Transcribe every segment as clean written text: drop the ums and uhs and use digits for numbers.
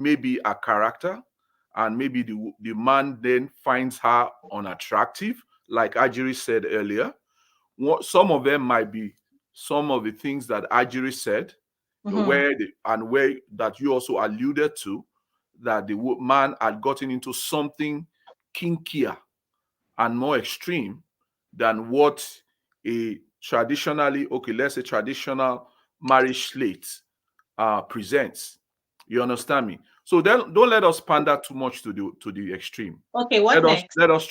maybe a character, and maybe the man then finds her unattractive, like Ajiri said earlier. Some of them might be some of the things that Ajiri said, where that you also alluded to, that the man had gotten into something kinkier and more extreme than what a traditionally, okay, let's say traditional marriage slate presents. You understand me? So then don't let us pander too much to the extreme. Okay, what next? Let us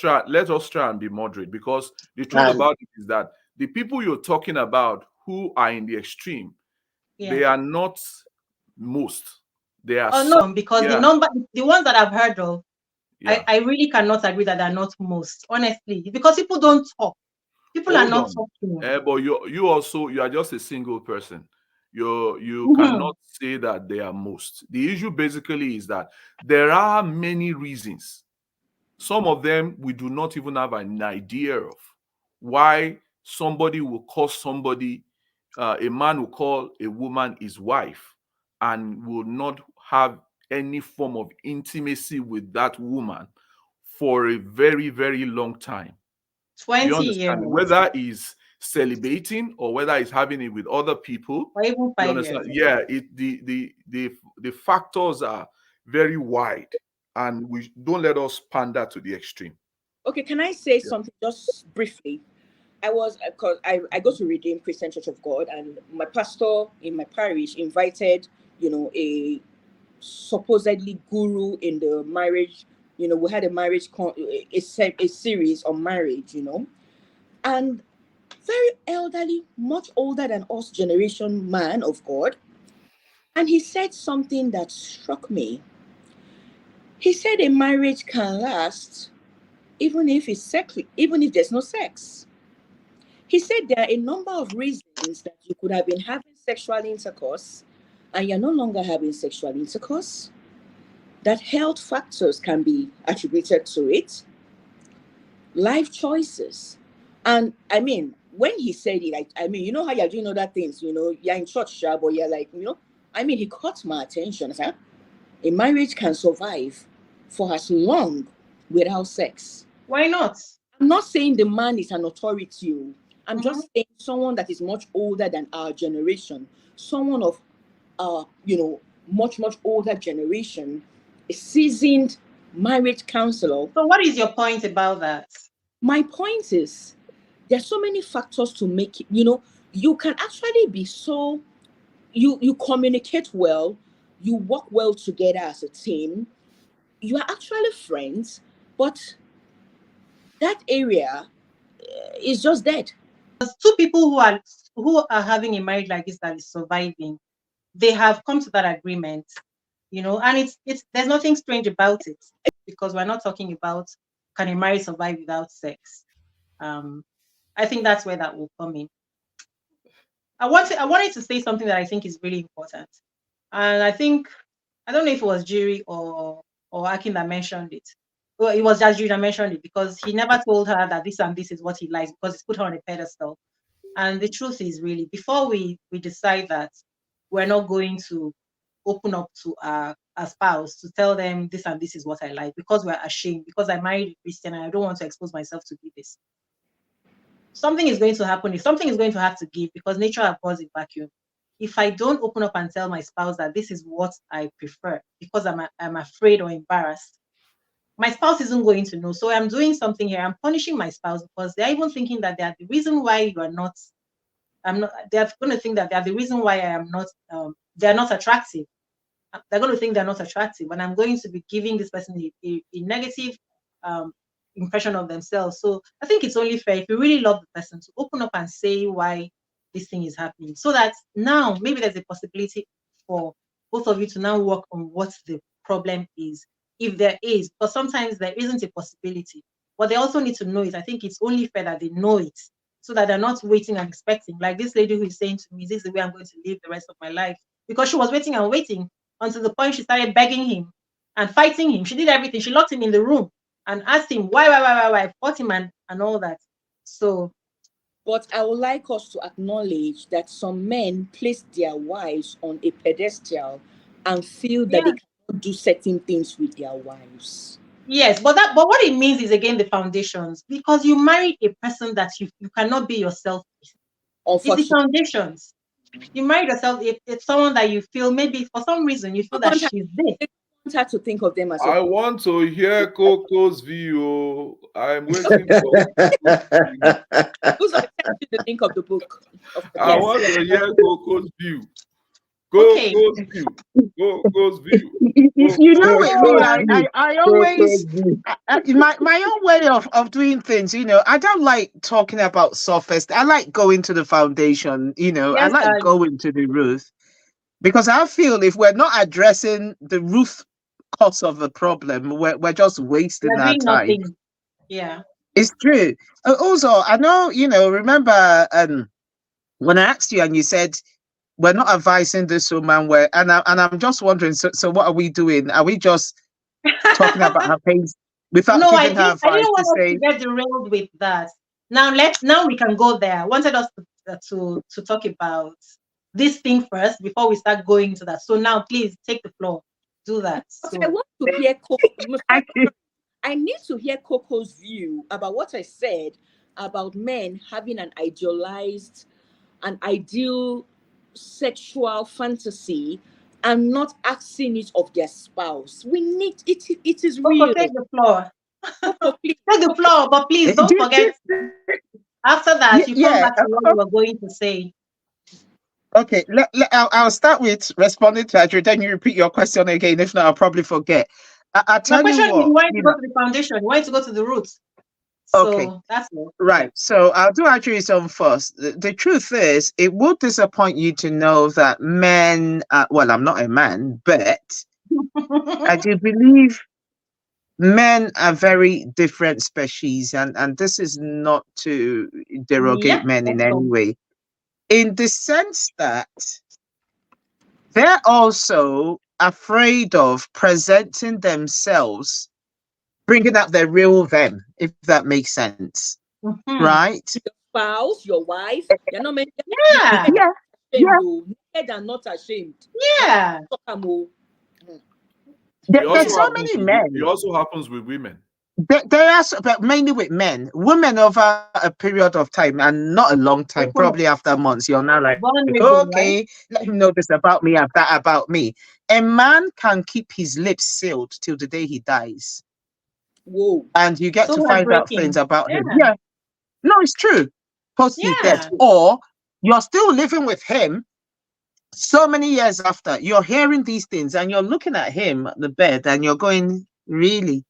try and be moderate, because the truth about it is that the people you're talking about who are in the extreme, they are not most. They are no, because the ones that I've heard of, I really cannot agree that they're not most, honestly, because people don't talk. People are not talking. But you are just a single person. You cannot say that they are most. The issue basically is that there are many reasons. Some of them we do not even have an idea of why somebody will call somebody, a man will call a woman his wife, and will not have any form of intimacy with that woman for a very, very long time. 20 years. Whether he's celibating or whether he's having it with other people, or even 5 years. Yeah, the factors are very wide, and we don't let us pander to the extreme. Okay, can I say something just briefly? Because I go to Redeemed Christian Church of God, and my pastor in my parish invited, a supposedly guru in the marriage. We had a marriage a series on marriage, and very elderly, much older than us generation man of God, and he said something that struck me. He said a marriage can last even if there's no sex. He said there are a number of reasons that you could have been having sexual intercourse and you're no longer having sexual intercourse, that health factors can be attributed to it, life choices. And I mean, when he said it, you know how you're doing other things, you're in church, but you're like, he caught my attention. Huh? A marriage can survive for as long without sex. Why not? I'm not saying the man is an authority. I'm just saying someone that is much older than our generation, someone of much, much older generation, a seasoned marriage counselor. So what is your point about that? My point is, there's so many factors to make it, you can actually be so, you communicate well, you work well together as a team, you are actually friends, but that area is just dead. There's two people who are having a marriage like this that is surviving. They have come to that agreement, and it's there's nothing strange about it, because we're not talking about can a marriage survive without sex. I think that's where that will come in. I wanted to say something that I think is really important, and I don't know if it was Jiri or Akin that mentioned it. Well, it was just Jiri that mentioned it, because he never told her that this and this is what he likes, because it's put her on a pedestal. And the truth is, really, before we decide that we're not going to open up to our spouse to tell them this and this is what I like, because we're ashamed, because I married a Christian and I don't want to expose myself to do this. Something is going to happen. If something is going to have to give, because nature abhors a vacuum. If I don't open up and tell my spouse that this is what I prefer, because I'm afraid or embarrassed, my spouse isn't going to know. So I'm doing something here. I'm punishing my spouse, because they're even thinking that they're the reason why you are not. They're going to think that they're the reason why I am not. They're not attractive. They're going to think they're not attractive, and I'm going to be giving this person a negative impression of themselves. So I think it's only fair, if you really love the person, to open up and say why this thing is happening, so that now maybe there's a possibility for both of you to now work on what the problem is, if there is. But sometimes there isn't a possibility. What they also need to know is, I think it's only fair that they know it, so that they're not waiting and expecting. Like this lady who is saying to me, this is the way I'm going to live the rest of my life. Because she was waiting and waiting until the point she started begging him and fighting him. She did everything. She locked him in the room and asked him why, fought him and all that. So, but I would like us to acknowledge that some men place their wives on a pedestal and feel that they cannot do certain things with their wives. Yes, but what it means is again the foundations, because you married a person that you cannot be yourself with. It's the Unfortunately, foundations. You married yourself. It's someone that you feel maybe for some reason you feel I that want her, she's this. I want her to think of them as I a want to hear Coco's view. I'm waiting for Coco's view. who's going to send you the link of the book. I Yes. want to hear Coco's view. Okay. Coco's view. Coco's view. You know, with me, Coco's view. I always my own way of doing things. You know, I don't like talking about surface. I like going to the foundation. You know, I Yes, like going to the root, because I feel if we're not addressing the root cause of the problem, we're just wasting we're our doing time. nothing. Yeah. It's true. Also, I know, you know, remember when I asked you and you said we're not advising this woman, and I'm just wondering, so what are we doing? Are we just talking about her pains without No, I giving her didn't. I advice didn't to want us to say, get derailed with that. Now we can go there. I wanted us to talk about this thing first before we start going to that. So now, please take the floor. Do that. But So I want to hear Coco. actually, I need to hear Coco's view about what I said about men having an ideal sexual fantasy and not asking it of their spouse. We need it. It is Coco, real. take the floor. Coco, please. Take the floor, but please don't forget. After that, you come yeah. back to what you were going to say. Okay, I'll start with responding to Adrian, then you repeat your question again. If not, I'll probably forget. I'll My tell you question is, what, you wanted you to go know. to the foundation. You wanted to go to the roots. Okay. So that's it. Right. So I'll do Adrian's on first. The truth is, it would disappoint you to know that men, well, I'm not a man, but I do believe men are very different species, and this is not to derogate Yep. men in Let's any go. way, in the sense that they're also afraid of presenting themselves, bringing out their real them, if that makes sense. Mhm. Right? Your spouse, your wife, you're not meant to Yeah. Yeah. be Yeah. naked and not ashamed. Yeah. There's so many men. It also happens with women. There are, but mainly with men. Women over a period of time, and not a long time, Open up. probably after months, you're now like, Vulnerable, okay, right? let him know this about me and that about me. A man can keep his lips sealed till the day he dies. Whoa. And you get So to find out heartbreaking. things about him. Yeah. Yeah. No, it's true. Post he's dead. Yeah. Or you're still living with him so many years after. You're hearing these things and you're looking at him at the bed and you're going, really?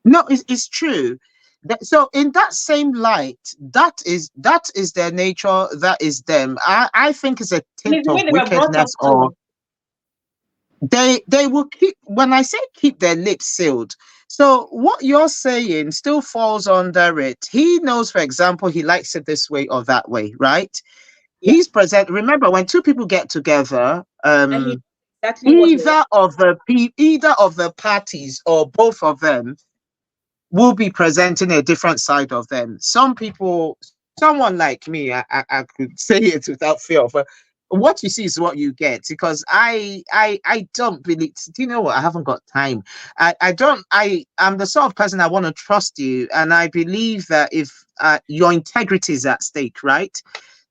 No, it's true. So in that same light, that is their nature, that is them. I think it's a And it's tint the way of they were brought up wickedness, or to. they will keep, when I say keep their lips sealed. So what you're saying still falls under it. He knows, for example, he likes it this way or that way, right? Yeah. He's present. Remember, when two people get together, And exactly what either of the parties or both of them will be presenting a different side of them. Some people, someone like me, I could say it without fear of what you see is what you get, because I don't believe. Do you know what? I haven't got time. I'm the sort of person, I want to trust you, and I believe that if your integrity is at stake, right?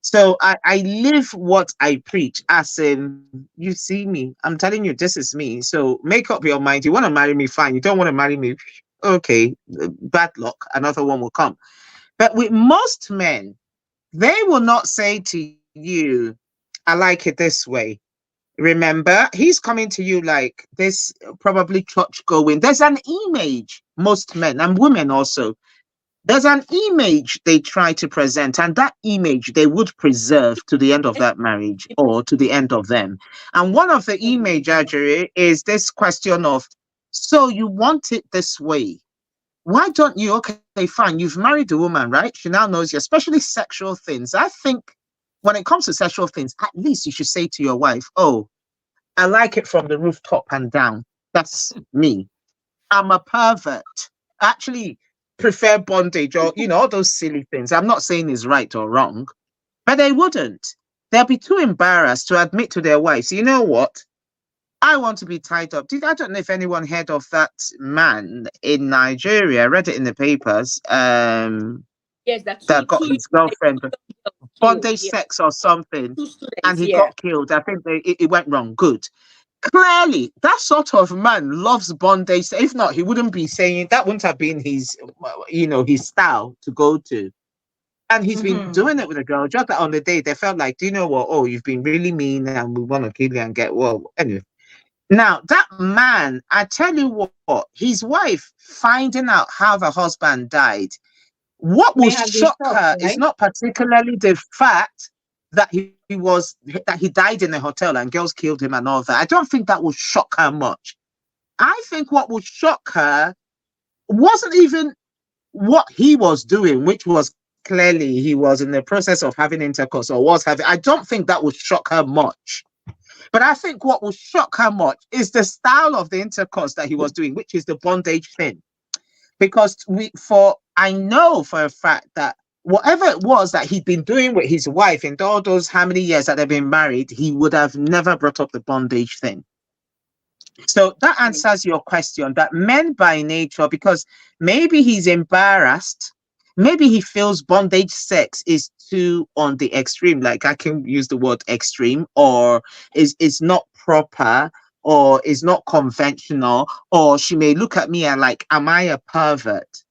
So I live what I preach, as in, you see me, I'm telling you, this is me. So make up your mind. You want to marry me, fine. You don't want to marry me, okay, bad luck, another one will come. But with most men, they will not say to you, I like it this way. Remember, he's coming to you like this, probably church going. There's an image, most men and women also. There's an image they try to present, and that image they would preserve to the end of that marriage or to the end of them. And one of the image, Ajay, is this question of, so you want it this way. Why don't you? Okay, fine. You've married a woman, right? She now knows you, especially sexual things. I think when it comes to sexual things, at least you should say to your wife, oh, I like it from the rooftop and down. That's me. I'm a pervert. Actually, prefer bondage, or all those silly things. I'm not saying is right or wrong, but they wouldn't. They'll be too embarrassed to admit to their wives, you know what? I want to be tied up. I don't know if anyone heard of that man in Nigeria. I read it in the papers. Yes, that That got two his girlfriend killed. bondage Yeah, sex or something, two and students. he Yeah, got killed. I think it went wrong. Good. Clearly, that sort of man loves bondage. If not, he wouldn't be saying that. Wouldn't have been his, his style to go to. And he's been Mm-hmm. doing it with a girl. Just that on the day, they felt like, do you know what? Oh, you've been really mean, and we want to kill you and get well. Anyway, now that man, I tell you what, his wife finding out how the husband died. What will May have been shock shocked, her is right? not particularly the fact that he died in a hotel and girls killed him and all that. I don't think that will shock her much. I think what will shock her wasn't even what he was doing, which was clearly he was in the process of having intercourse or was having. I don't think that would shock her much. But I think what will shock her much is the style of the intercourse that he was doing, which is the bondage thing. Because I know for a fact that whatever it was that he'd been doing with his wife in all those how many years that they've been married, he would have never brought up the bondage thing. So that answers your question that men by nature, because maybe he's embarrassed, maybe he feels bondage sex is too on the extreme, like I can use the word extreme, or is not proper, or is not conventional, or she may look at me and like, am I a pervert?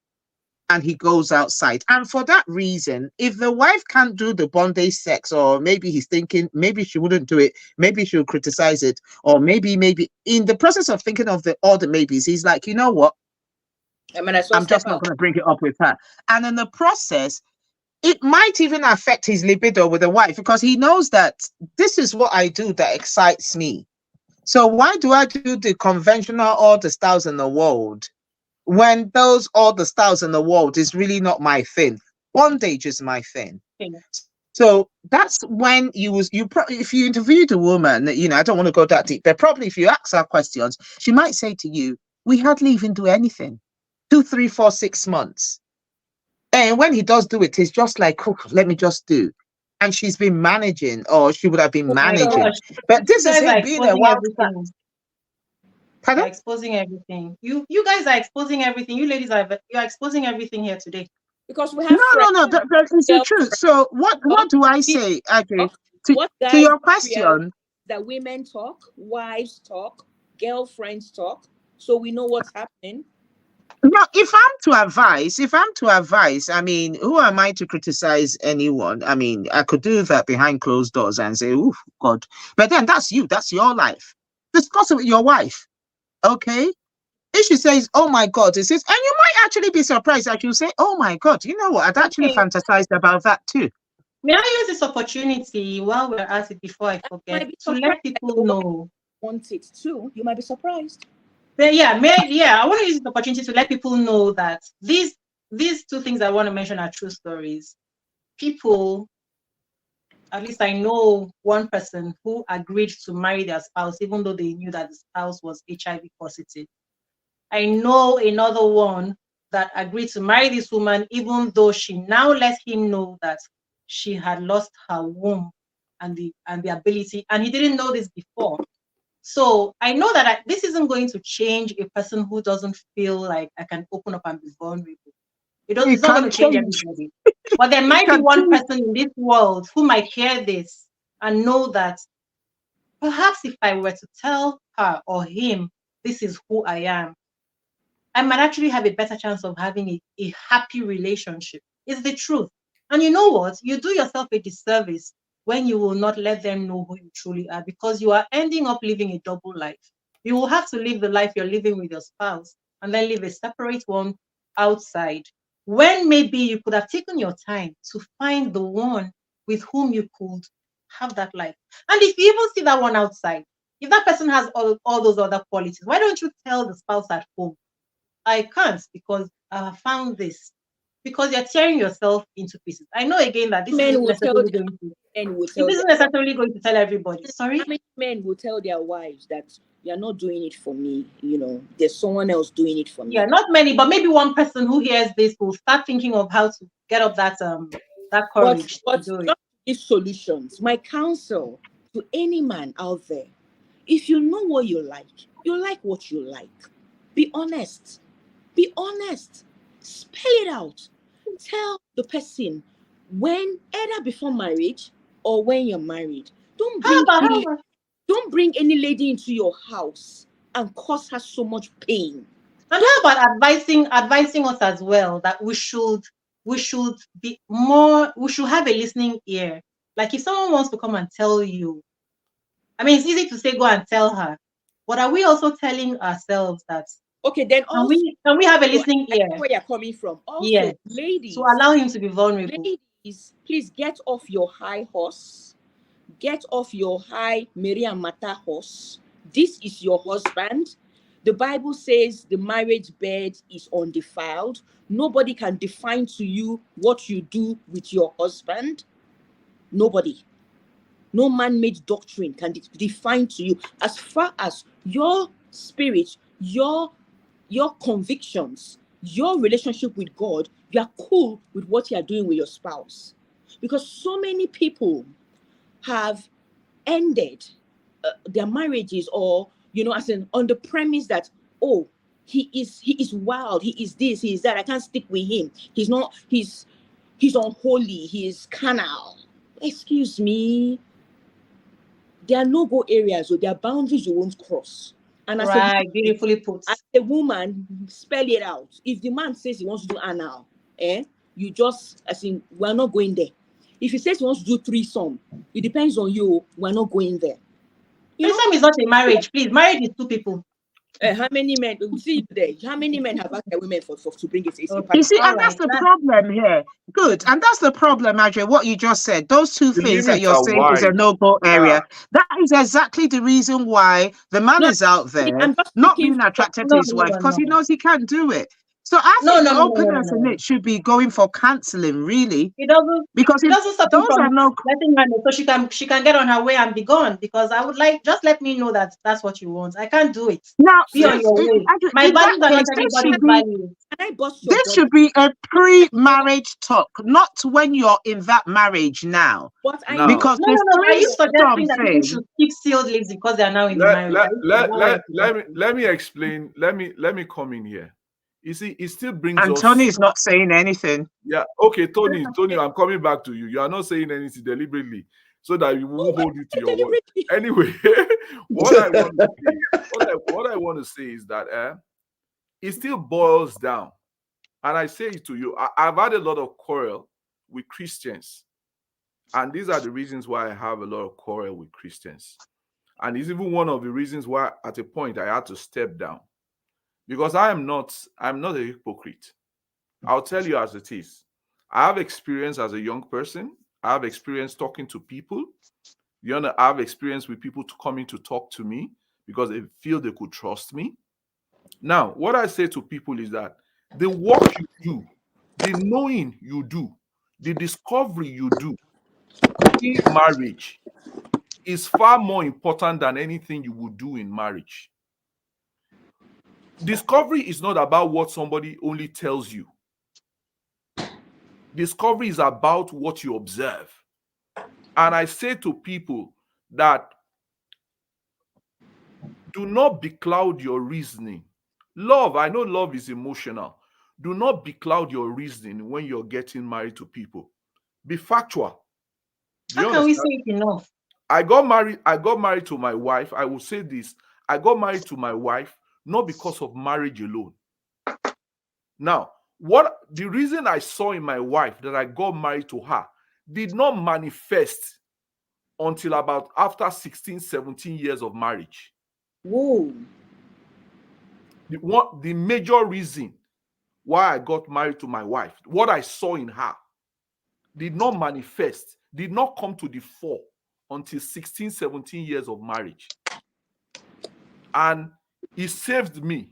And he goes outside. And for that reason, if the wife can't do the bondage sex, or maybe he's thinking maybe she wouldn't do it, maybe she'll criticize it, or maybe in the process of thinking of all the maybes, he's like, you know what? I mean, I'm just not going to bring it up with her. And in the process, it might even affect his libido with the wife, because he knows that this is what I do that excites me. So why do I do the conventional, all the styles in the world, when all the styles in the world is really not my thing? Bondage is my thing. Okay. So that's when if you interviewed a woman, I don't want to go that deep, but probably if you ask her questions, she might say to you, we hardly even do anything. 2, 3, 4, 6 months. And when he does do it, it's just like, oh, let me just do. And she's been managing, or she would have been Oh my managing. God. But this You is guys are it being a exposing wild. everything. Pardon? You're exposing everything. You guys are exposing everything. You ladies you're exposing everything here today. Because we have No. That is the truth. So what do I say? Okay, what to guys your don't realize question. that women talk, wives talk, girlfriends talk, so we know what's happening. No, if I'm to advise, I mean, who am I to criticize anyone? I mean, I could do that behind closed doors and say, oh, God. But then that's you. That's your life. Discuss it with your wife. Okay? If she says, oh, my God, and you might actually be surprised that you say, oh, my God, you know what? I'd actually fantasized about that too. May I use this opportunity while we're at it before I forget to let people know? Want it too? You might be surprised. But I want to use this opportunity to let people know that these two things I want to mention are true stories. People, at least I know one person who agreed to marry their spouse even though they knew that the spouse was HIV positive. I know another one that agreed to marry this woman even though she now let him know that she had lost her womb and the ability, and he didn't know this before. So I know that this isn't going to change a person who doesn't feel like I can open up and be vulnerable. It's not going to change everybody. But there might be one person in this world who might hear this and know that perhaps if I were to tell her or him, this is who I am, I might actually have a better chance of having a happy relationship. It's the truth. And you know what? You do yourself a disservice when you will not let them know who you truly are, because you are ending up living a double life. You will have to live the life you're living with your spouse and then live a separate one outside, when maybe you could have taken your time to find the one with whom you could have that life. And if you even see that one outside, if that person has all those other qualities, why don't you tell the spouse at home, I can't because I have found this? Because you're tearing yourself into pieces. I know again that this isn't necessarily going to tell everybody. Sorry? How many men will tell their wives that you're not doing it for me? There's someone else doing it for me. Yeah, not many, but maybe one person who hears this will start thinking of how to get up that courage but to do it. Just give solutions. My counsel to any man out there If you know what you like what you like. Be honest. Be honest. Spell it out. Tell the person when, either before marriage or when you're married. Don't bring any lady into your house and cause her so much pain. And how about advising us as well that we should be more, we should have a listening ear. Like if someone wants to come and tell you, I mean, it's easy to say go and tell her, but are we also telling ourselves that? Okay, then also can we have a listening ear? Where you're coming from. Also, yes. Ladies, to allow him to be vulnerable. Ladies, please get off your high horse. Get off your high Maria Mata horse. This is your husband. The Bible says the marriage bed is undefiled. Nobody can define to you what you do with your husband. Nobody. No man-made doctrine can define to you. As far as your spirit, your convictions, your relationship with God, you are cool with what you are doing with your spouse. Because so many people have ended their marriages, or as in on the premise that, oh, he is wild, he is this, he is that, I can't stick with him, he's unholy, he is carnal. Excuse me, there are no-go areas, or there are boundaries you won't cross. And as beautifully put. As a woman, spell it out. If the man says he wants to do anal, you just, we're not going there. If he says he wants to do threesome, it depends on you. We're not going there. Threesome is not a marriage, please. Marriage is two people. How many men? We'll see you there. How many men have asked their women to bring it? You see, and that's the problem here. Good, and that's the problem, Adrian. What you just said, those two things that you're saying is a no-go area. That is exactly the reason why the man is out there not being attracted to his wife, because he knows he can't do it. So I think the openness in it should be going for counseling, really. It doesn't, because it doesn't stop him from letting her know, so she can get on her way and be gone. Because I would like, just let me know that that's what you want. I can't do it. Now, be on your way. My values are not everybody's values. This should be a pre-marriage talk, not when you're in that marriage now. Because are you suggesting that people should keep sealed lips because they are now in the marriage? Let me explain. Let me come in here. You see, it still brings and Tony is not saying anything. Yeah, okay, Tony, I'm coming back to you. You are not saying anything deliberately, so that you won't hold you to your word. Anyway, what I want to say is that it still boils down, and I say it to you. I've had a lot of quarrel with Christians, and these are the reasons why I have a lot of quarrel with Christians, and it's even one of the reasons why at a point I had to step down. Because I'm not a hypocrite. I'll tell you as it is. I have experience as a young person. I have experience talking to people. I have experience with people coming to talk to me because they feel they could trust me. Now, what I say to people is that the work you do, the knowing you do, the discovery you do in marriage is far more important than anything you would do in marriage. Discovery is not about what somebody only tells you. Discovery is about what you observe. And I say to people that do not becloud your reasoning. Love, I know love is emotional. Do not becloud your reasoning when you're getting married to people. Be factual. How can we say it enough? I got married to my wife. I will say this. I got married to my wife not because of marriage alone. Now, the reason I saw in my wife that I got married to her did not manifest until about after 16, 17 years of marriage. Whoa. The major reason why I got married to my wife, what I saw in her, did not manifest, did not come to the fore until 16, 17 years of marriage. And he saved me.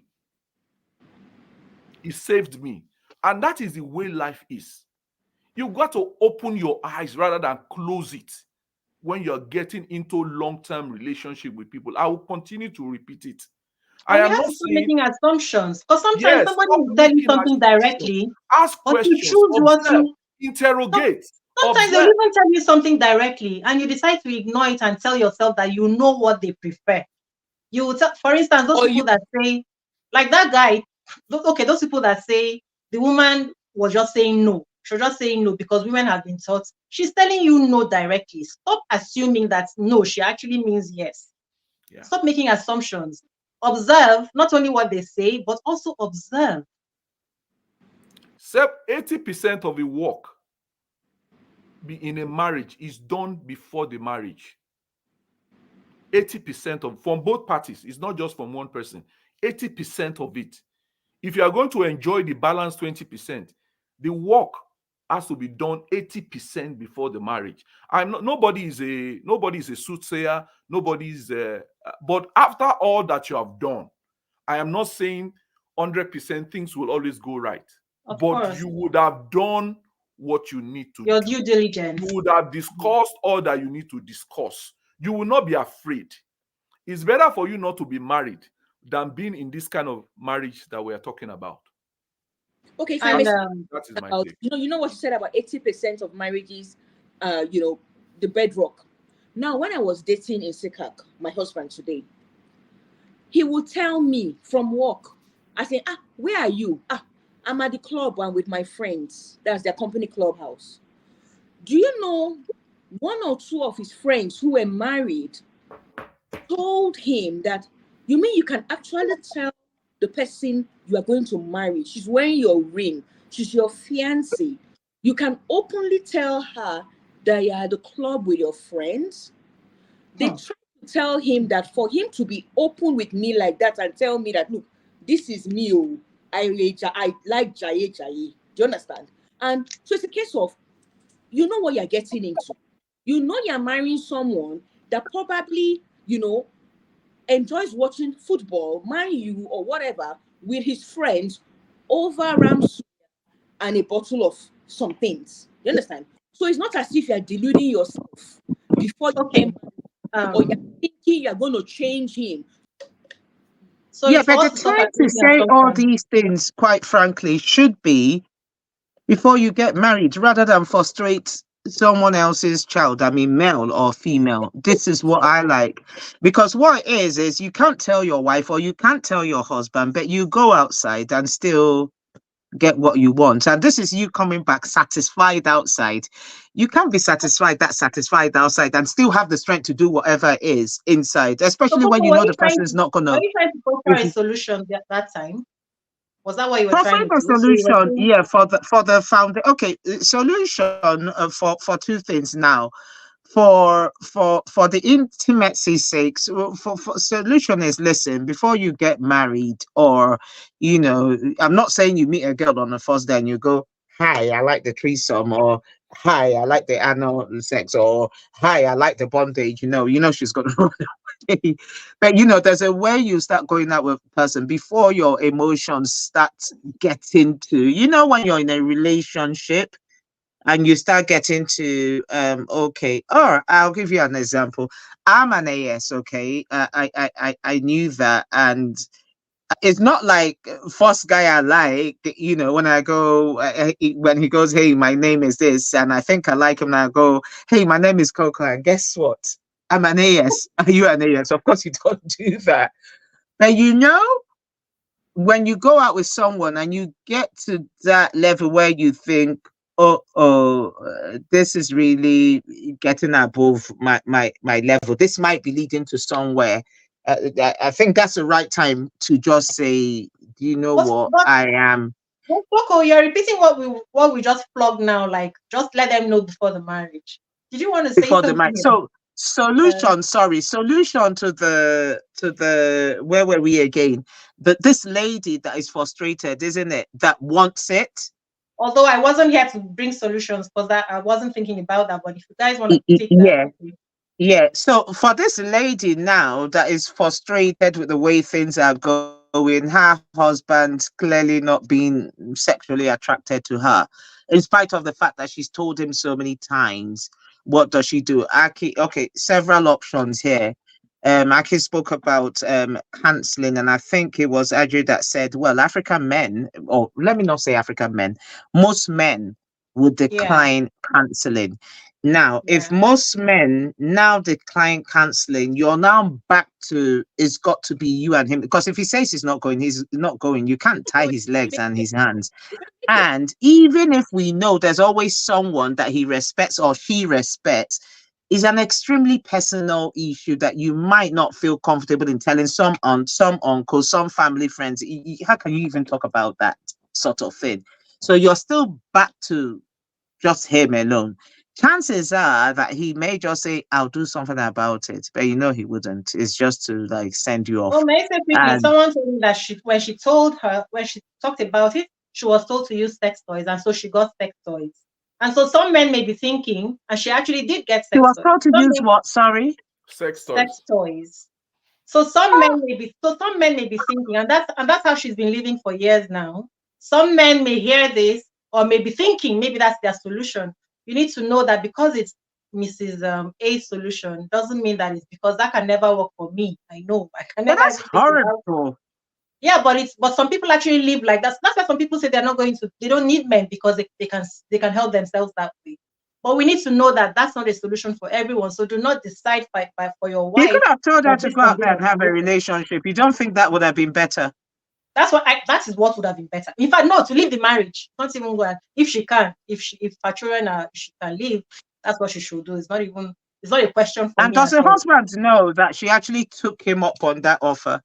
He saved me. And that is the way life is. You've got to open your eyes rather than close it when you're getting into long-term relationship with people. I will continue to repeat it. I am not making assumptions. Because sometimes somebody will tell you something directly. Ask questions. You choose what to interrogate. Sometimes they'll even tell you something directly, and you decide to ignore it and tell yourself that you know what they prefer. You would tell, for instance, those Or people that say, like that guy, okay, those people that say the woman was just saying no. She was just saying no because women have been taught. She's telling you no directly. Stop assuming that no, she actually means yes. Yeah. Stop making assumptions. Observe not only what they say, but also observe. 80% of the work in a marriage is done before the marriage. 80% of from both parties. It's not just from one person. 80% of it. If you are going to enjoy the balance 20%, the work has to be done 80% before the marriage. Nobody is a soothsayer. But after all that you have done, I am not saying 100% things will always go right. Of But course, you would have done what you need to your do. due diligence. You would have discussed all that you need to discuss. You will not be afraid. It's better for you not to be married than being in this kind of marriage that we are talking about. okay, if I And may say That is my about, take. you know what you said about 80% of marriages, the bedrock. Now, when I was dating in Sikak, my husband today, he would tell me from work, I say, where are you? I'm at the club and with my friends. That's their company clubhouse. Do you know one or two of his friends who were married told him that, you mean you can actually tell the person you are going to marry, she's wearing your ring, she's your fiancée, you can openly tell her that you're at the club with your friends? They tried to tell him that for him to be open with me like that and tell me that, look, this is me, I like Jaye. Do you understand? And so it's a case of, you know what you're getting into. You know you're marrying someone that probably, enjoys watching football, Man U or whatever, with his friends over Ramsey and a bottle of some things. You understand? So it's not as if you're deluding yourself before you okay, came, or you're thinking you're going to change him. so Yeah, it's for but the us to stop time to making say all assumptions. these things, quite frankly, should be before you get married, rather than frustrate someone else's child. I mean, male or female. This is what I like. Because what it is you can't tell your wife or you can't tell your husband, but you go outside and still get what you want. And this is you coming back satisfied outside. You can't be satisfied outside and still have the strength to do whatever it is inside, So, especially when Coco, you know the person is not were gonna. you trying to offer a solution that time? Was that what you were Provide trying to a do? So you were solution, saying, yeah, for the founder. Okay, solution for two things now. For the intimacy sakes, for solution is, listen, before you get married, or I'm not saying you meet a girl on the first day and you go, hi, I like the threesome, or hi, I like the anal sex, or hi, I like the bondage. She's gonna run away. But there's a way you start going out with a person before your emotions start getting to, when you're in a relationship and you start getting to okay, or I'll give you an example. I'm an AS, okay. I knew that, and it's not like first guy I like, when I go, when he goes, hey, my name is this, and I think I like him, and I go, hey, my name is Coco, and guess what, I'm an AS. Are you an AS? Of course you don't do that. But when you go out with someone and you get to that level where you think, this is really getting above my level. This might be leading to somewhere. I think that's the right time to just say, do you know what but I am Coco, you're repeating what we just plugged now. Like, just let them know before the marriage. Did you want to say before the something marriage? else? So solution to the where were we again? This lady that is frustrated, isn't it? That wants it. Although I wasn't here to bring solutions because I wasn't thinking about that. But if you guys want to take that, Yeah. okay. Yeah, so for this lady now that is frustrated with the way things are going, her husband clearly not being sexually attracted to her, in spite of the fact that she's told him so many times, what does she do? Aki, okay, several options here. Aki spoke about counseling, and I think it was Adri that said, well, African men, or let me not say African men, most men would Yeah. decline counseling. Now, if Yeah. most men now decline counseling, you're now back to it's got to be you and him. Because if he says he's not going, he's not going. You can't tie So his legs and his hands. you can make it. And even if we know there's always someone that he respects or she respects, is an extremely personal issue that you might not feel comfortable in telling some aunt, some uncle, some family friends. How can you even talk about that sort of thing? So you're still back to just him alone. Chances are that he may just say, I'll do something about it, but you know he wouldn't. It's just to like send you Well, off. may I say quickly, And someone told me that when she talked about it, she was told to use sex toys, and so she got sex toys. And so some men may be thinking, and she actually did get he sex was toys. told to use what? Sorry? Sex Sex toys. toys. So some men may be thinking, and that's how she's been living for years now. Some men may hear this or may be thinking maybe that's their solution. You need to know that because it's Mrs. A's solution doesn't mean that it's because that can never work for me. I know I can But never that's even think about it. horrible. Yeah, but some people actually live like that. That's why some people say they're not going to, they don't need men because they can help themselves that way. But we need to know that that's not a solution for everyone. So do not decide for your You could wife have told her that to this go can out be there her and have a solution. relationship. You don't think that would have been better? That is what would have been better. In fact, no, to leave the marriage. Not even go. If she can, if her children are, she can leave. That's what she should do. It's not a question for And me does at the all. husband know that she actually took him up on that offer?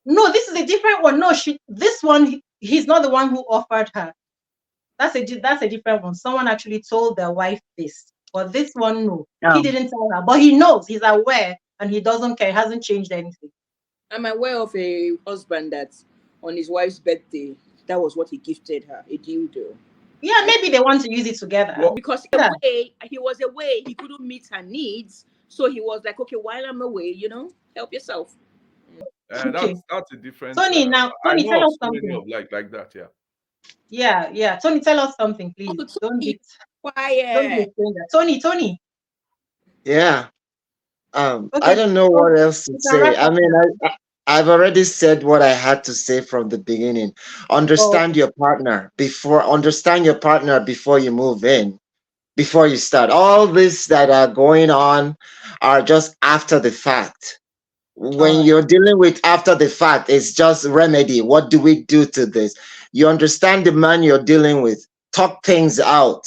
No, this is a different one. No, this one, he's not the one who offered her. That's a different one. Someone actually told their wife this, but this one, no, he No. didn't tell her. But he knows, he's aware, and he doesn't care. It hasn't changed anything. I'm aware of a husband that on his wife's birthday, that was what he gifted her, a dildo. Yeah, And maybe they want to use it together. What? because Yeah. he was away, he couldn't meet her needs. So he was like, okay, while I'm away, help yourself. Okay. That's a different. I Tony, know tell of us so many something. of like that. Yeah. Yeah. Tony, tell us something, please. Oh, Don't be a quiet. stranger. Tony. Yeah. I Okay, don't know so what else to you can say. wrap I up mean, now. I've already said what I had to say from the beginning. Oh, Understand your partner before you move in, before you start. All this that are going on are just after the fact. all When right. you're dealing with after the fact, it's just remedy. What do we do to this? You understand the man you're dealing with. Talk things out.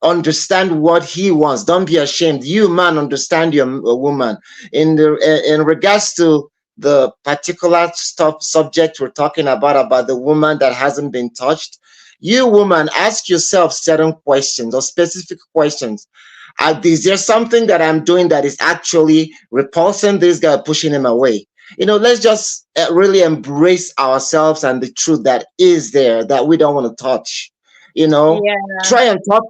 Understand what he wants. Don't be ashamed. You man, understand your woman. In regards to the particular subject we're talking about the woman that hasn't been touched, you woman, ask yourself certain questions or specific questions. Is there something that I'm doing that is actually repulsing this guy, pushing him away? Let's just really embrace ourselves and the truth that is there that we don't want to touch. You know, Yeah. try and talk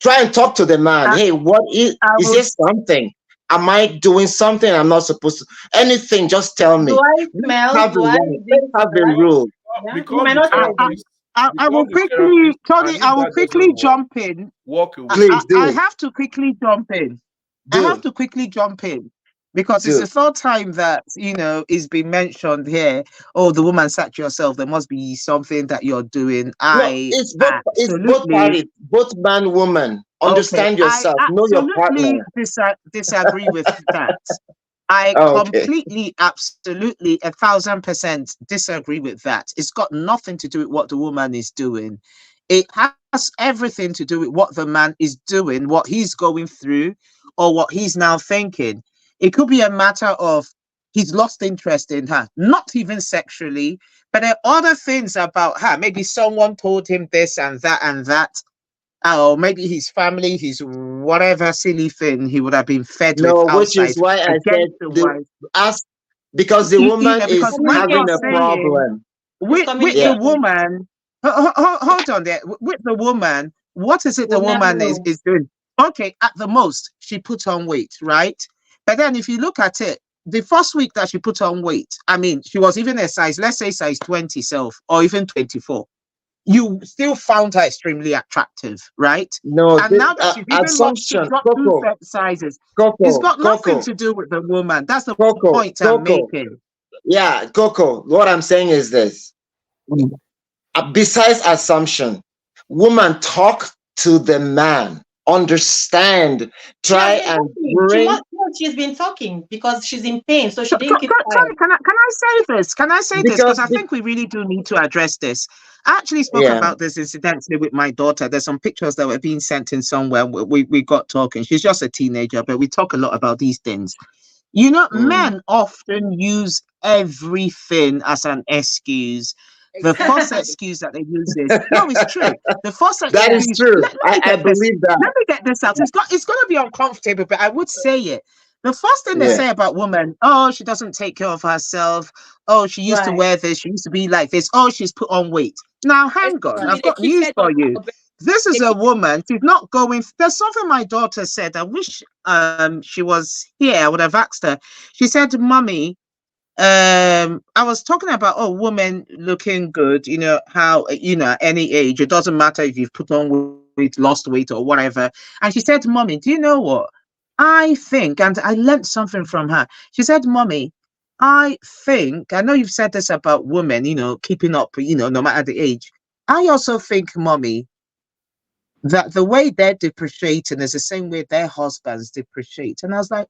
Try and talk to the man. I, Hey, what I is would there something? Am I doing something I'm not supposed to? Anything, just tell Do me. I Let's smell? have a Do I right. this? Let's have Do a I? rule. Yeah. You Become might the not say it. therapist. I will Become the quickly, therapist, Tony, and I if will that doesn't quickly work, jump in. walk away. Please I do. have to quickly jump in. I have Do. to quickly jump in because it's the Do. third time that it's been mentioned here. Oh, the woman sacked yourself. There must be something that you're doing. No, I it's both absolutely parties, both man, woman. okay. Understand I yourself. Know your absolutely partner. disagree with that. I Okay. completely, absolutely, 1,000% disagree with that. It's got nothing to do with what the woman is doing. It has everything to do with what the man is doing, what he's going through, or what he's now thinking. It could be a matter of he's lost interest in her, not even sexually, but there are other things about her. Maybe someone told him this and that and that. Or maybe his family, his whatever silly thing he would have been fed with No, which is outside why I said against the wife. ask because the woman Because is what you're having a Communication. saying problem. It's with Yeah. the communication. woman, hold on there. With the woman, what is it the We'll never woman know. is doing? Okay, at the most, she put on weight, right? But then if you look at it, the first week that she put on weight, I mean, she was even a size, let's say size 20 self, or even 24. You still found her extremely attractive, right? No, And now that she's even lost to assumption. drop two Coco, sizes, it's Coco, got nothing Coco, to do with the woman. That's the Coco, point I'm Coco. making. Yeah, Coco. What I'm saying is this. Mm. Besides assumption, woman, talk to the man. Understand. She has Try been and talking. She bring. must know she's been talking because she's in pain, so she didn't keep Sorry, quiet. can I say this? Can I say this? Because Because I think we really do need to address this. I actually spoke yeah. about this incidentally with my daughter. There's some pictures that were being sent in somewhere. We got talking. She's just a teenager, but we talk a lot about these things. You know, Mm. men often use everything as an excuse. The first Exactly. excuse that they use is no, it's true. The first That is excuse. true. Let me I get this. believe that. Let me get this out. It's going to be uncomfortable, but I would say it. The first thing they Yeah. say about women, oh, she doesn't take care of herself. Oh, she used to Right. wear this. She used to be like this. Oh, she's put on weight. Now, hang on. Especially I've they got keep news head for on you. top. This is They a keep woman. She's not going. There's something my daughter said. I wish she was here. I would have asked her. She said, "Mummy, I was talking about women looking good, how at any age, it doesn't matter if you've put on weight, lost weight or whatever." And she said, "Mommy, do you know what I think?" And I learned something from her. She said, "Mommy, I think, I know you've said this about women, keeping up, no matter the age. I also think, Mommy, that the way they're depreciating is the same way their husbands depreciate." And I was like,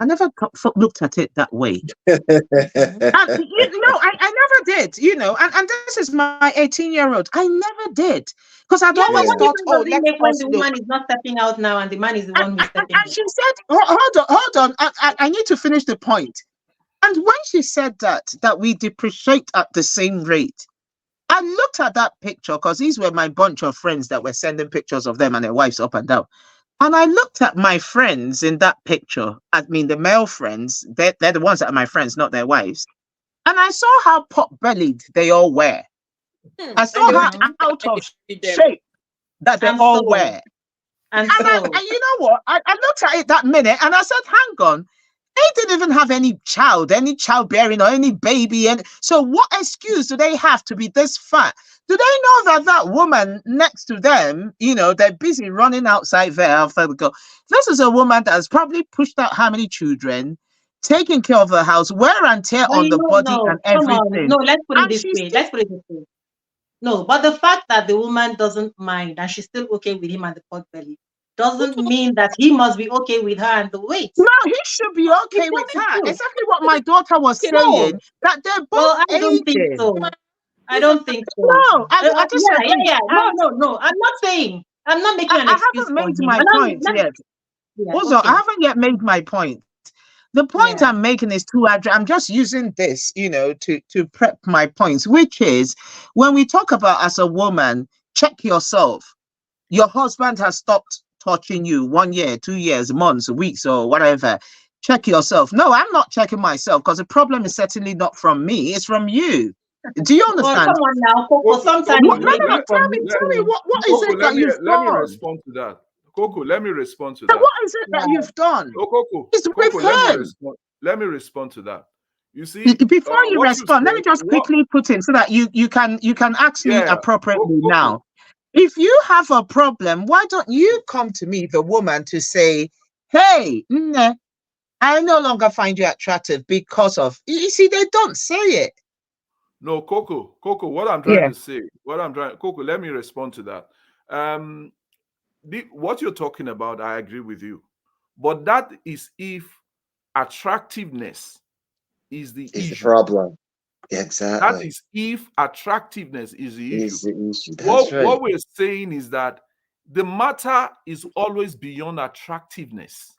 I never looked at it that way. Mhm. And I never did, and this is my 18-year-old. I never did. Because I'd Yeah, but always what Yeah. thought, difference oh, does it let make when us the look. woman is not stepping out now and the man is the one who's stepping And out? she said, hold on. I need to finish the point. And when she said that we depreciate at the same rate, I looked at that picture because these were my bunch of friends that were sending pictures of them and their wives up and down. And I looked at my friends in that picture. I mean, the male friends, they're the ones that are my friends, not their wives. And I saw how pot-bellied they all were. I and saw they will how do Mhm. that out when of they see them. shape that they And all so, were. and And so, you know what? I looked at it that minute and I said, hang on. They didn't even have any childbearing or any baby. And so what excuse do they have to be this fat? Do they know that woman next to them, they're busy running outside there after the go? This is a woman that has probably pushed out how many children, taking care of her house, wear and tear but on the body no, and come on, everything. no, let's put it And this she's way. still, Let's put it this way. No, but the fact that the woman doesn't mind and she's still okay with him and the pot belly Who doesn't told mean that he must be okay with her and the weight. no, he should be It okay with doesn't her. do. Exactly what you my that daughter was okay? No. saying, that they're Well, both I don't think aging. so. I Who's don't think so. No, I Yeah, yeah, disagree. yeah. No. I'm not saying. I'm not making an I excuse haven't for made him. my And point yet. yeah, Also, I okay. haven't yet made my point. The point Yeah. I'm making is I'm just using this, to prep my points, which is when we talk about as a woman, check yourself. Your husband has stopped touching you 1 year, 2 years, months, weeks, or whatever. Check yourself. No, I'm not checking myself because the problem is certainly not from me, it's from you. Do you Well, come understand? on now, Coco. Coco, Sometimes Coco, What, it no, may no, no. be from me let, Tell me, too. what is Coco, it that you've let me done? respond to that. Coco, let me respond to So that. what is it that Right. you've done? Oh, Coco, It's with Coco, let me him. respond. Let me respond to that. You see, Before you what you respond, let me said, just what? quickly put in so that you can ask me Yeah, appropriately Coco. now. If you have a problem, why don't you come to me, the woman, to say, hey, I no longer find you attractive because of, you see, they don't say it. No, Coco, what I'm trying Yeah. to say, Coco, let me respond to that. Um, what you're talking about, I agree with you. But that is if attractiveness is the Is the issue. problem. That Exactly. is if attractiveness is the issue. Is the issue. That's What right. we're saying is that the matter is always beyond attractiveness.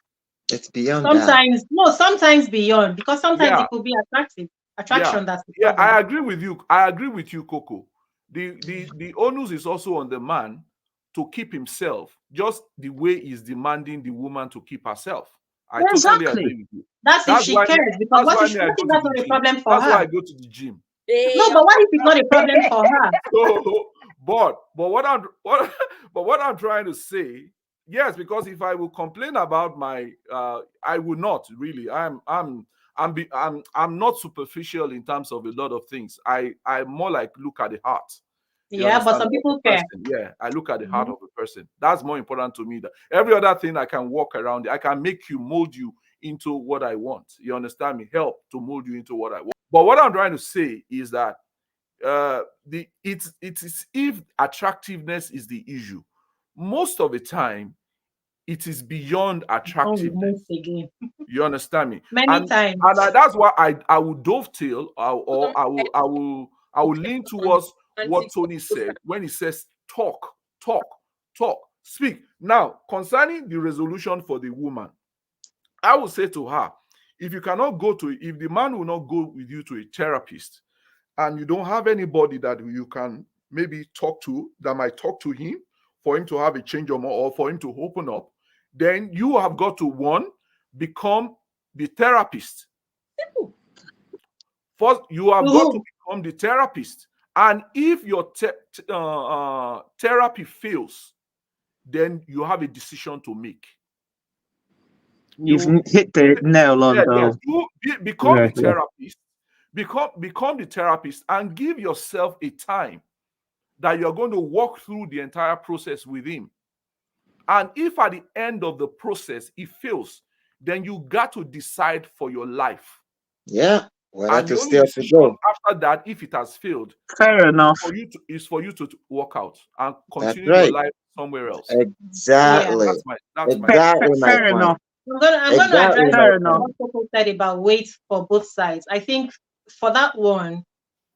It's beyond that. Sometimes, no, sometimes beyond, because sometimes Yeah, it could be yeah, attraction that's the yeah. problem. I agree with you. I agree with you, Coco. The onus is also on the man to keep himself, just the way he's demanding the woman to keep herself. I totally Exactly. agree with you. That's if That's she why me. cares, because That's why me. I what go if to that's the not a gym. problem for That's why I her? go to the gym. No, but what if it's not a problem for her? So, but what I'm trying to say, yes, because if I will complain about my, I will not really. I'm not superficial in terms of a lot of things. I more like look at the heart. You Yeah, but understand, some of the people care. person. Yeah, I look at the heart Mhm. of the person. That's more important to me. That every other thing I can walk around. I can make you, mold you into what I want. You understand me? Help to mold you into what I want. But what I'm trying to say is that it is if attractiveness is the issue, most of the time, it is beyond Oh, attractiveness. most again. You understand me? Many times. That's why I will dovetail, or I will lean towards what Tony said when he says talk, speak. Now, concerning the resolution for the woman, I will say to her, if the man will not go with you to a therapist, and you don't have anybody that you can maybe talk to, that might talk to him, for him to have a change of mind or for him to open up, then you have got to, one, become the therapist. First, you have got to become the therapist. And if your therapy fails, then you have a decision to make. You've hit the nail on the. You become the therapist. Become the therapist and give yourself a time that you're going to walk through the entire process with him. And if at the end of the process it fails, then you got to decide for your life. Yeah. Well, and that the is only still to go. decision after that, if it has failed, Fair enough. is for you to walk out and continue That's right. your life somewhere else. Exactly. That's my Exactly my Fair point. enough. I'm gonna Exactly address my Fair enough. point. what Coco said about weight for both sides. I think for that one,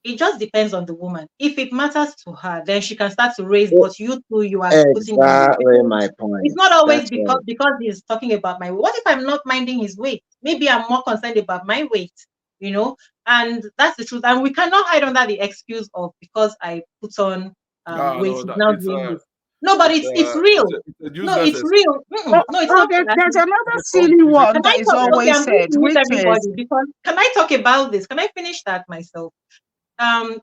it just depends on the woman. If it matters to her, then she can start to raise, but you two, you are putting in weight. Exactly my point. It's not always That's right. because he's talking about my weight. What if I'm not minding his weight? Maybe I'm more concerned about my weight, you know, and that's the truth. And we cannot hide under the excuse of because I put on weight, he's now doing this. No, but it's real. No, it's real. No, it's not. There's another silly one Can that I is talk? Okay, always I'm going said, to mute which everybody is because can I talk about this? Can I finish that myself?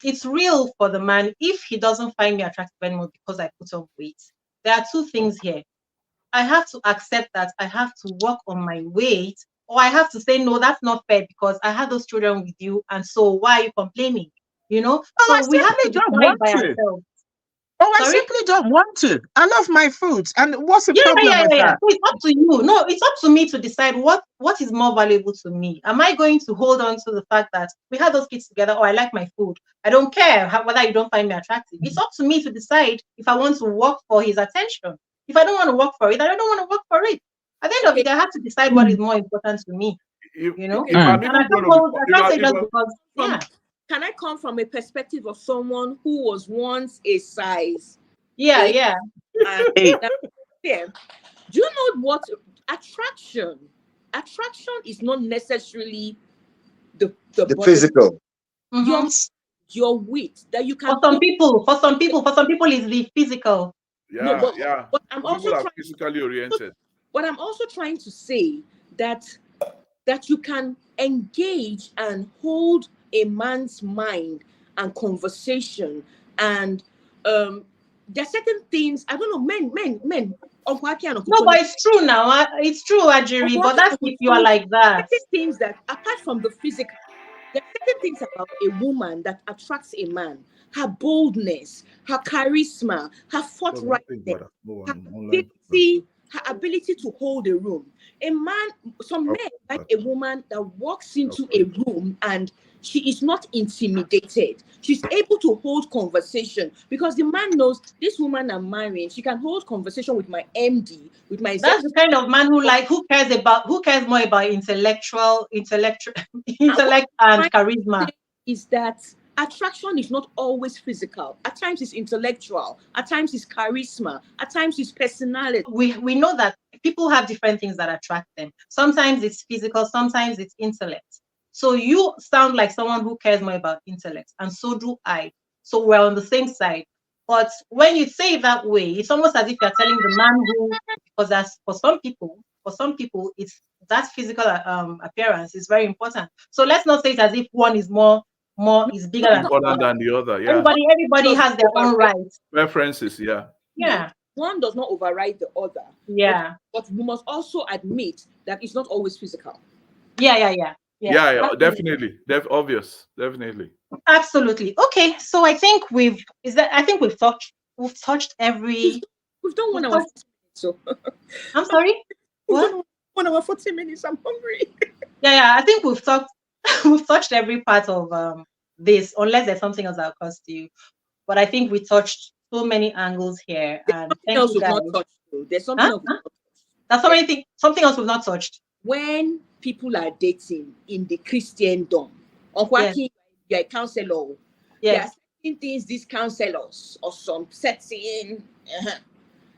It's real for the man if he doesn't find me attractive anymore because I put on weight. There are two things here. I have to accept that I have to work on my weight, or I have to say, no, that's not fair because I had those children with you, and so why are you complaining? You know, I so we have to simply don't decide want by to. ourselves. I Sorry? simply don't want to. I love my foods. And what's the problem with that? So it's up to you. No, it's up to me to decide what is more valuable to me. Am I going to hold on to the fact that we had those kids together, or I like my food? I don't care whether you don't find me attractive. It's up to me to decide if I want to work for his attention. If I don't want to work for it, I don't want to work for it. At the end of it, I have to decide what is more important to me. You know, if I'm and even I going can't say to just because. Yeah. Can I come from a perspective of someone who was once a size? Yeah. And yeah. Do you know what attraction? Attraction is not necessarily the physical. Mm-hmm. Your weight that you can. For some people, is the physical. Yeah, But I'm also people are physically oriented. But I'm also trying to say that you can engage and hold a man's mind and conversation, and there are certain things, I don't know, men. No, but it's true now. It's true, Ajiri, but that's if you are like that. Certain things that, apart from the physical, there are certain things about a woman that attracts a man. Her boldness, her charisma, her forthrightness, her ability, to hold a room. Some men like a woman that walks into a room and she is not intimidated. She's able to hold conversation because the man knows this woman I'm marrying. She can hold conversation with my MD, with my. That's the kind of man who cares more about intellect and charisma. Is that attraction is not always physical. At times it's intellectual. At times it's charisma. At times it's personality. We know that people have different things that attract them. Sometimes it's physical, sometimes it's intellect. So you sound like someone who cares more about intellect, and so do I. So we're on the same side. But when you say it that way, it's almost as if you're telling the man who, because that's for some people, it's that physical appearance is very important. So let's not say it as if one is more is bigger than the other. Yeah. Everybody has their own rights. Preferences, yeah. Yeah. One does not override the other. Yeah. But we must also admit that it's not always physical. Yeah, definitely. Obvious. Definitely. Absolutely. Okay, so I think we've touched every. We've done 1 hour. So I'm sorry. What? 1 hour 40 minutes. I'm hungry. Yeah. I think we've touched every part of this, unless there's something else that occurs to you. But I think we touched so many angles here, and Something thank else you we've guys. not touched. Though. There's something Huh? else we've not touched. That's something else we've not touched. When people are dating in the Christendom, Uncle Yes. Aki, you're a counselor. There are Yes. certain things these counselors or some setting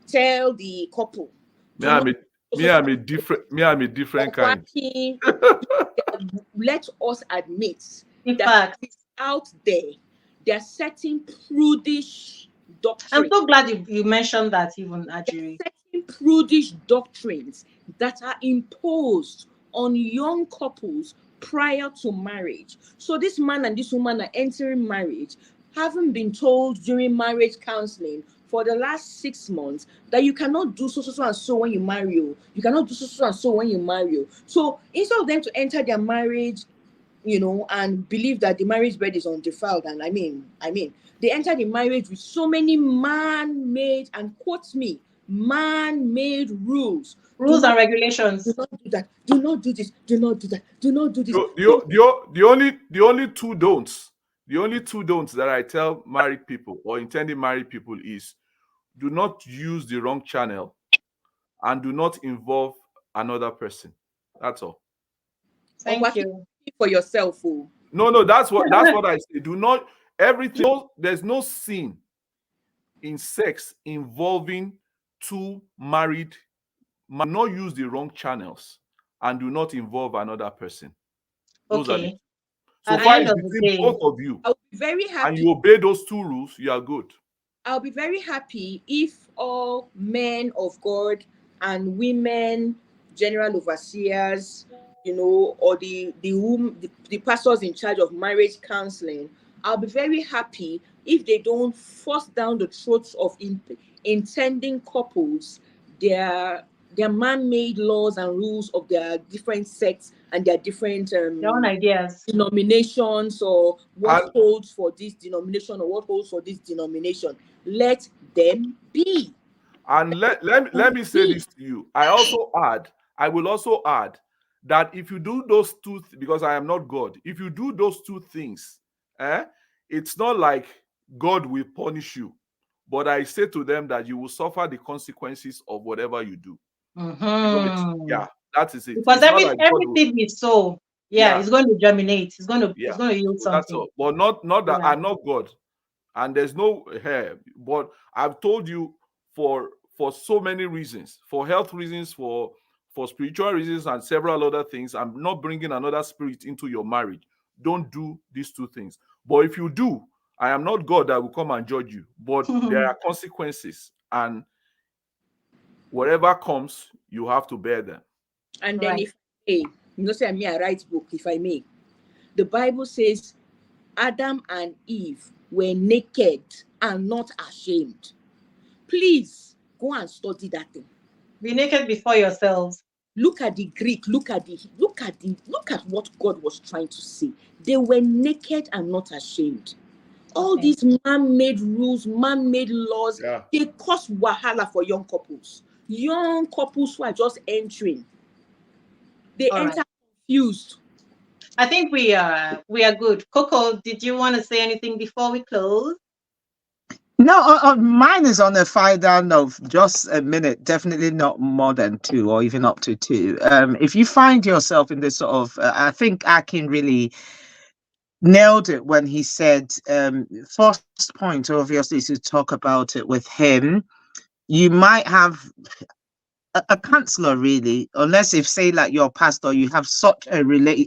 tell the couple. Me, I'm a different Uncle kind. Aki, let us admit In that fact, out there are certain prudish I'm doctrines. so glad you mentioned that, even Ajiri. Certain prudish doctrines that are imposed on young couples prior to marriage. So this man and this woman are entering marriage, having been told during marriage counseling for the last 6 months that you cannot do so and so when you marry. You cannot do so and so when you marry. So instead of them to enter their marriage, and believe that the marriage bed is undefiled, and I mean, they enter the marriage with so many man-made, and quote me, man-made rules And regulations. do not do that, do not do this, do not do that, do not do this. The only two don'ts that I tell married people or intending married people is, do not use the wrong channel and do not involve another person. That's all. Thank you. For yourself. No, that's what I say. Do not everything. There's no sin in sex involving two married. Do not use the wrong channels and do not involve another person. Those are Okay. so far it's between both of you. I'll be very happy. And you obey those two rules, you are good. I'll be very happy if all men of God and women, general overseers, or the pastors in charge of marriage counseling, I'll be very happy if they don't force down the throats of intending couples their man-made laws and rules of their different sects and their different their own ideas, denominations, or what holds for this denomination or what holds for this denomination. Let them be. And let me say this to you. I will also add that if you do those two, because I am not God, if you do those two things, it's not like God will punish you, but I say to them that you will suffer the consequences of whatever you do. That is it. Because everything is so. It's going to germinate. It's going to yield something. That's all. But not that I'm not God, and there's no hair. But I've told you for so many reasons, for health reasons, for spiritual reasons, and several other things. I'm not bringing another spirit into your marriage. Don't do these two things. But if you do, I am not God that will come and judge you. But there are consequences, and whatever comes, you have to bear them. And then say I write book, if I may. The Bible says Adam and Eve were naked and not ashamed. Please go and study that thing. Be naked before yourselves. Look at the Greek, look at what God was trying to say. They were naked and not ashamed. All these man-made rules, man-made laws, they cause wahala for young couples. Young couples who are just entering. They enter confused. I think we are good. Coco, did you want to say anything before we close? No, mine is on a final note, just a minute, definitely not more than 2 or even up to 2. If you find yourself in this sort of, I think Akin really nailed it when he said, first point, obviously, is to talk about it with him. You might have a counselor, really, unless if, say, like your pastor, you have such a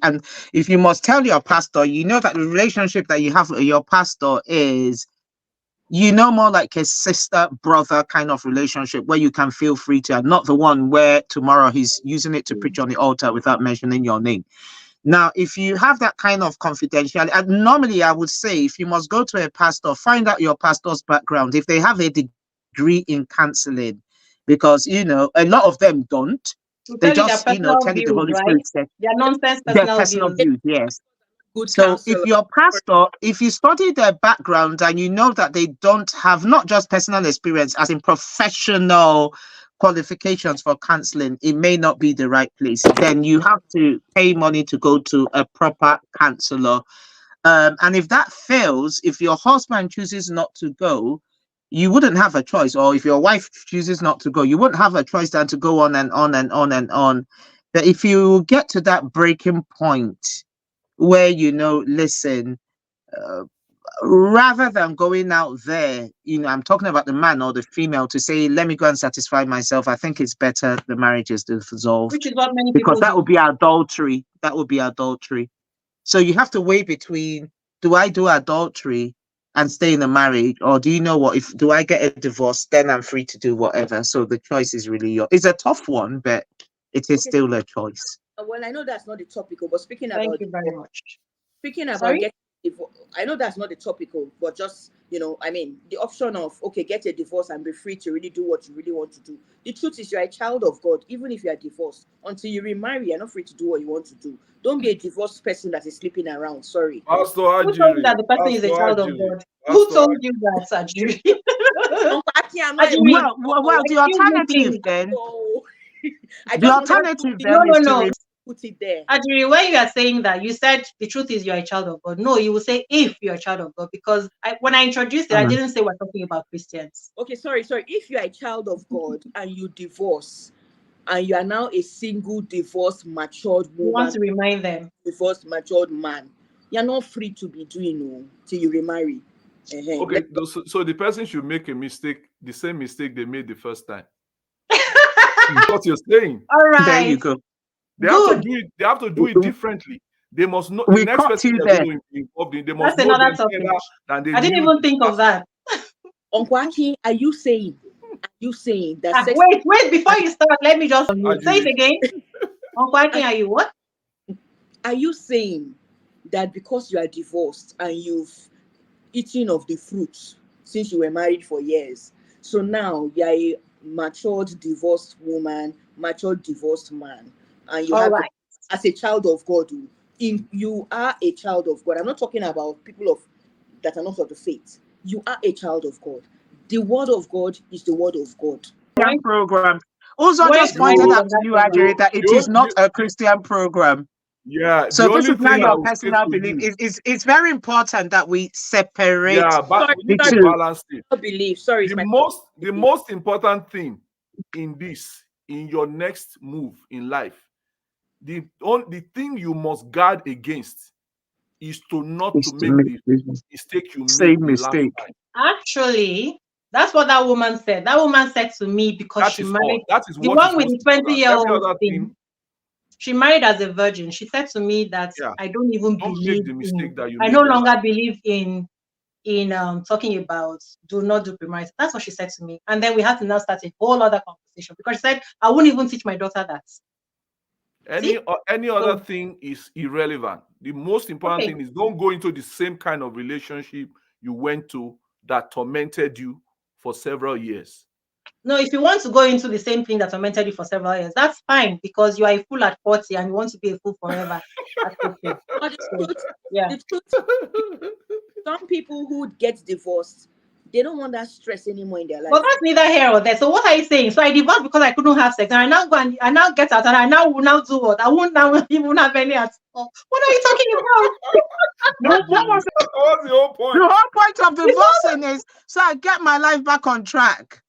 and if you must tell your pastor, you know that the relationship that you have with your pastor is, more like a sister brother kind of relationship where you can feel free to, and not the one where tomorrow he's using it to preach on the altar without mentioning your name. Now, if you have that kind of confidentiality, and normally I would say, if you must go to a pastor, find out your pastor's background, if they have a degree in counseling, because a lot of them don't. They just tell you the Holy Spirit said their nonsense personal views, yes. So if your pastor, if you study their background and you know that they don't have not just personal experience, as in professional qualifications for counseling, it may not be the right place. Then you have to pay money to go to a proper counselor. And if that fails, if your husband chooses not to go, you wouldn't have a choice. Or if your wife chooses not to go, you wouldn't have a choice than to go on and on and on and on. But if you get to that breaking point where listen, uh, rather than going out there, I'm talking about the man or the female, to say, let me go and satisfy myself, I think it's better the marriage is dissolved, Which is what many because people that do. would be adultery. That would be adultery. So you have to weigh between, do I do adultery and stay in a marriage, or do you know what, if do I get a divorce, then I'm free to do whatever. So the choice is really yours. It's a tough one, but it is Okay. still a choice. Well, I know that's not the topical, but speaking Thank about you very much. speaking about Sorry? getting divorce, I know that's not the topical, but just I mean, the option of get a divorce and be free to really do what you really want to do. The truth is, you're a child of God, even if you are divorced. Until you remarry, you're not free to do what you want to do. Don't be a divorced person that is sleeping around. Sorry. Pastor Who told you Ajiri, that the person is Pastor a child of Ajiri, God? Who Pastor told Ajiri. you that, Ajiri? Uncle Aki, I'm not a Ajiri, Well, the excuse me, alternative please. then, so I the just want alternative to No, then no, is to no. put it there. Ajiri, when you are saying that, you said the truth is you're a child of God. No, you will say if you're a child of God, because when I introduced it, I didn't say we're talking about Christians. Okay, sorry. If you are a child of God and you divorce, and you are now a single, divorced, matured You want woman, to remind them. divorced, matured man, you're not free to be doing till you remarry. Okay, so the person should make a mistake, the same mistake they made the first time. What you're saying. All There you right. go. They have to Good. do it. They have to do it differently. They must know the We next caught person you they're there. going to be involved in. They must That's know another them topic. better than they I didn't knew. even think of that. Uncle Aki, are you saying that sex? Wait, before you start, let me just say it Ajiri. again. Uncle Akin, are you what? Are you saying that because you are divorced and you've eaten of the fruit since you were married for years, so now you're a matured divorced woman, matured divorced man, and you All have right. as a child of God, you are a child of God. I'm not talking about people that are not of the faith. You are a child of God. The word of God is the word of God. Program. Also, Why just do I pointed live You, out on to that you, program? Ajay, that it is not a Christian program. yeah, So the this only is now thing I your will say personal to belief. you, It's very important that we separate but Sorry, we the need to sorry, two. balance it. not believe. Sorry, it's The my most important thing in this, in your next move in life, the thing you must guard against is not to Is to make make the this mistake you made same the last mistake. time. Actually, that's what that woman said. That woman said to me because That she is all. married That is the what one is with most the important. Every 20-year-old other thing. thing, She married as a virgin. She said to me that yeah, I don't even don't make believe the in. mistake that you I no made the last. longer believe in talking about do not do premarital. That's what she said to me. And then we had to now start a whole other conversation because she said I wouldn't even teach my daughter that. See? Any other So thing is irrelevant. The most important okay. thing is don't go into the same kind of relationship you went to that tormented you for several years. No, if you want to go into the same thing that tormented you for several years, that's fine because you are a fool at 40 and you want to be a fool forever. That's okay. But So, yeah. the truth, some people who get divorced, they don't want that stress anymore in their But life. that's neither here or there. So what are you saying? So I divorced because I couldn't have sex, and I now go and I now get out, and I now will now do what? I won't now even have any at all. What are you talking about? What was What's the whole the point? whole point of It's not- divorcing is so I get my life back on track.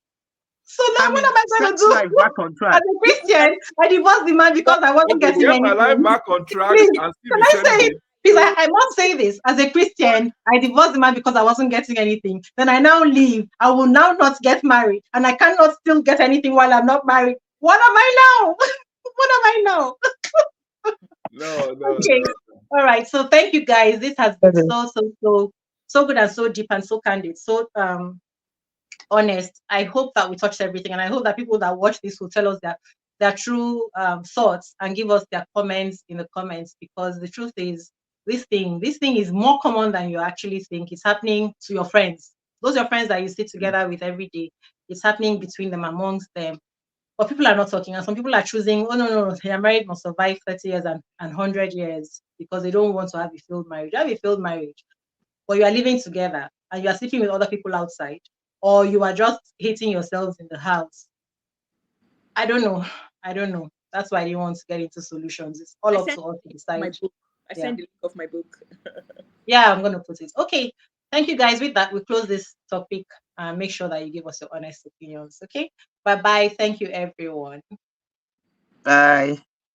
So now I what mean, am I going to sex life do? back on As track. a Christian, I divorced the man because I wasn't Okay, getting get my life anything. back on track Please, and still can be I say it? celibate. Please, I must say this. As a Christian, I divorced the man because I wasn't getting anything. Then I now leave. I will now not get married. And I cannot still get anything while I'm not married. What am I now? What am I now? No. Okay. All right. So thank you guys. This has been so good and so deep and so candid. So honest. I hope that we touched everything. And I hope that people that watch this will tell us their true thoughts and give us their comments in the comments, because the truth is this thing is more common than you actually think. It's happening to your friends. Those your friends that you sit together with every day. It's happening between them, amongst them. But people are not talking, and some people are choosing, oh no, their marriage must survive 30 years and 100 years because they don't want to have a failed marriage. You have a failed marriage, but you are living together and you are sleeping with other people outside, or you are just hating yourselves in the house. I don't know. I don't know. That's why I didn't want to get into solutions. It's all I up sent to us to my decide. book. I Yeah. sent the link of my book. Yeah, I'm gonna put it. Okay. Thank you, guys. With that, we close this topic. Make sure that you give us your honest opinions. Okay. Bye bye. Thank you, everyone. Bye.